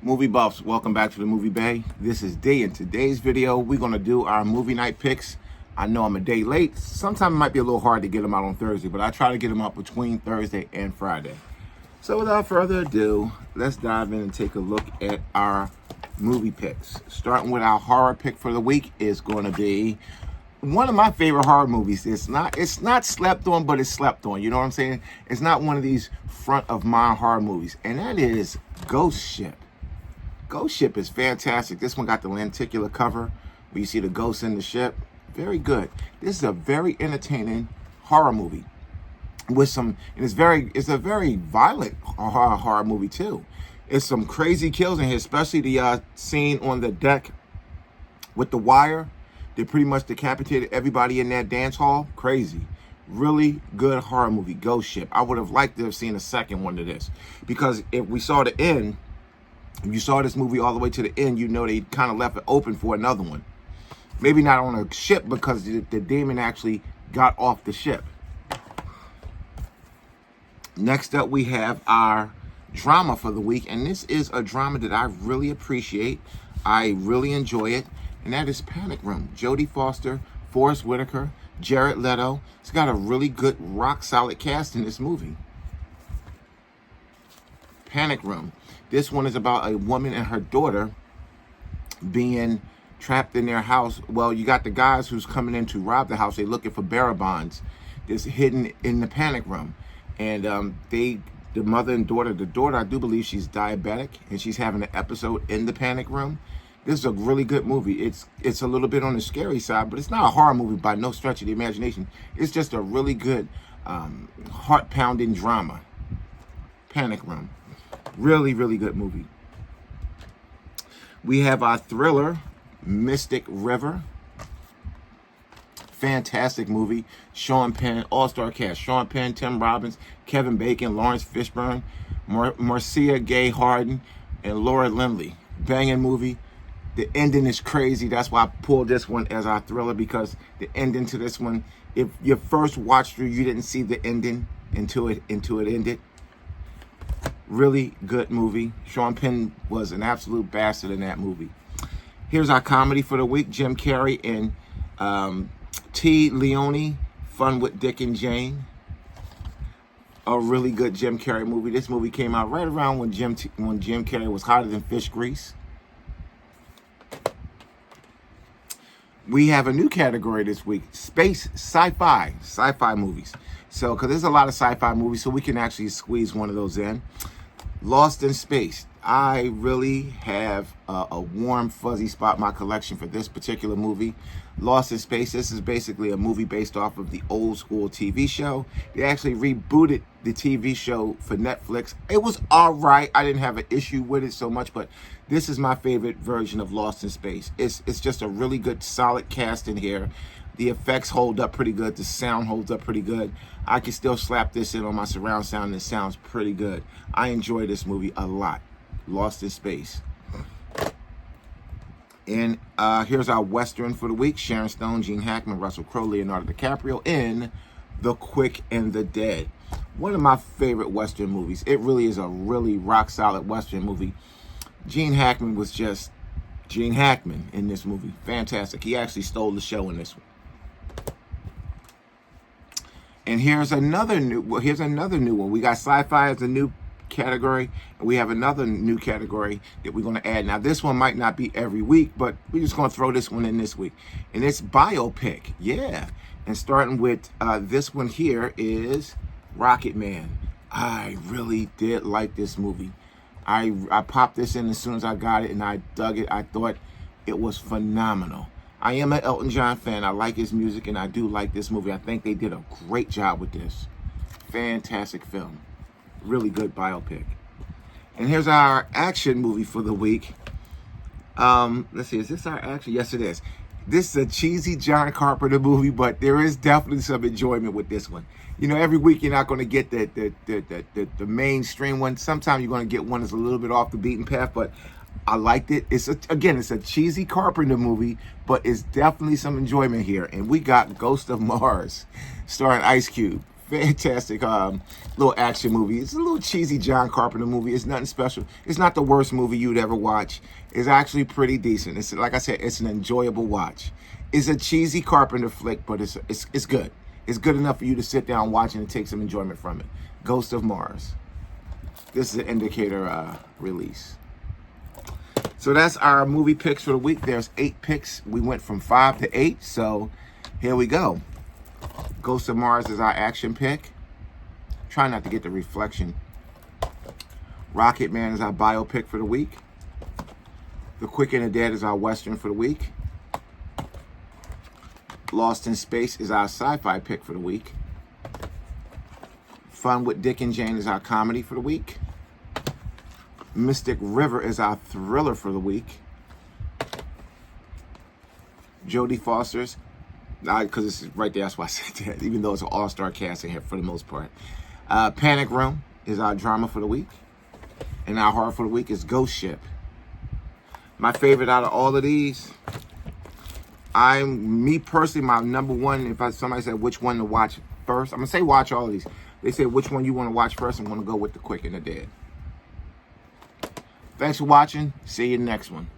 Movie buffs, welcome back to the Movie Bay. This is D. In today's video, we're going to do our movie night picks. I know I'm a day late. Sometimes it might be a little hard to get them out on Thursday, but I try to get them out between Thursday and Friday. So without further ado, let's dive in and take a look at our movie picks. Starting with our horror pick for the week is going to be one of my favorite horror movies. It's not slept on, but it's slept on. You know what I'm saying? It's not one of these front of mind horror movies, and that is Ghost Ship. Ghost Ship is fantastic. This one got the lenticular cover where you see the ghosts in the ship. Very good. This is a very entertaining horror movie with some, and it's a very violent horror movie too. It's some crazy kills in here, especially the scene on the deck with the wire. They pretty much decapitated everybody in that dance hall. Crazy. Really good horror movie, Ghost Ship. I would have liked to have seen a second one to this, because if we saw the end, if you saw this movie all the way to the end, you know they kind of left it open for another one. Maybe not on a ship, because the demon actually got off the ship. Next up, we have our drama for the week, and this is a drama that I really appreciate. I really enjoy it, and that is Panic Room. Jodie Foster, Forest Whitaker, Jared Leto. It's got a really good, rock-solid cast in this movie. Panic Room. This one is about a woman and her daughter being trapped in their house. Well, you got the guys who's coming in to rob the house. They're looking for bearer bonds that's hidden in the panic room. And the mother and daughter, the daughter, I do believe she's diabetic, and she's having an episode in the panic room. This is a really good movie. It's a little bit on the scary side, but it's not a horror movie by no stretch of the imagination. It's just a really good heart-pounding drama. Panic Room. Really, really good movie. We have our thriller, Mystic River. Fantastic movie. Sean Penn, all-star cast. Sean Penn, Tim Robbins, Kevin Bacon, Lawrence Fishburne, Marcia Gay Harden, and Laura Lindley. Banging movie. The ending is crazy. That's why I pulled this one as our thriller, because the ending to this one, if your first watch through, you didn't see the ending until it ended. Really good movie. Sean Penn was an absolute bastard in that movie. Here's our comedy for the week. Jim Carrey and T. Leone, Fun with Dick and Jane. A really good Jim Carrey movie. This movie came out right around when Jim Carrey was hotter than fish grease. We have a new category this week: space sci-fi movies. So, because there's a lot of sci-fi movies, so we can actually squeeze one of those in. Lost in Space. I really have a warm, fuzzy spot in my collection for this particular movie. Lost in Space. This is basically a movie based off of the old school TV show. They actually rebooted the TV show for Netflix. It was all right. I didn't have an issue with it so much, but this is my favorite version of Lost in Space. It's just a really good, solid cast in here. The effects hold up pretty good. The sound holds up pretty good. I can still slap this in on my surround sound and it sounds pretty good. I enjoy this movie a lot. Lost in Space. And here's our Western for the week. Sharon Stone, Gene Hackman, Russell Crowe, Leonardo DiCaprio in The Quick and the Dead. One of my favorite Western movies. It really is a really rock-solid Western movie. Gene Hackman was just Gene Hackman in this movie. Fantastic. He actually stole the show in this one. And here's another new one. We got sci-fi as a new category, and we have another new category that we're going to add. Now, this one might not be every week, but we're just going to throw this one in this week. And it's biopic. Yeah. And starting with this one here is Rocket Man. I really did like this movie. I popped this in as soon as I got it, and I dug it. I thought it was phenomenal. I am an Elton John fan. I like his music, and I do like this movie. I think they did a great job with this. Fantastic film. Really good biopic. And here's our action movie for the week. Let's see, is this our action? Yes, it is. This is a cheesy John Carpenter movie, but there is definitely some enjoyment with this one. You know, every week you're not going to get the mainstream one. Sometimes you're going to get one that's a little bit off the beaten path, but I liked it. It's a cheesy Carpenter movie, but it's definitely some enjoyment here. And we got Ghost of Mars, starring Ice Cube. fantastic little action movie. It's a little cheesy John Carpenter movie. It's nothing special. It's not the worst movie you'd ever watch. It's actually pretty decent. It's, like I said, it's an enjoyable watch. It's a cheesy Carpenter flick, but it's good. It's good enough for you to sit down, watch, and take some enjoyment from it. Ghost of Mars. This is an indicator release. So that's our movie picks for the week. There's 8 picks. We went from 5 to 8, so here we go. Ghost of Mars is our action pick. Try not to get the reflection. Rocket Man is our biopic for the week. The Quick and the Dead is our western for the week. Lost in Space is our sci-fi pick for the week. Fun with Dick and Jane is our comedy for the week. Mystic River is our thriller for the week. Jodie Foster's, because it's right there, that's why I said that, even though it's an all-star cast in here for the most part. Panic Room is our drama for the week. And our horror for the week is Ghost Ship. My favorite out of all of these, me personally, my number one, if somebody said which one to watch first, I'm going to say watch all of these. They say which one you want to watch first, I'm going to go with The Quick and the Dead. Thanks for watching. See you in the next one.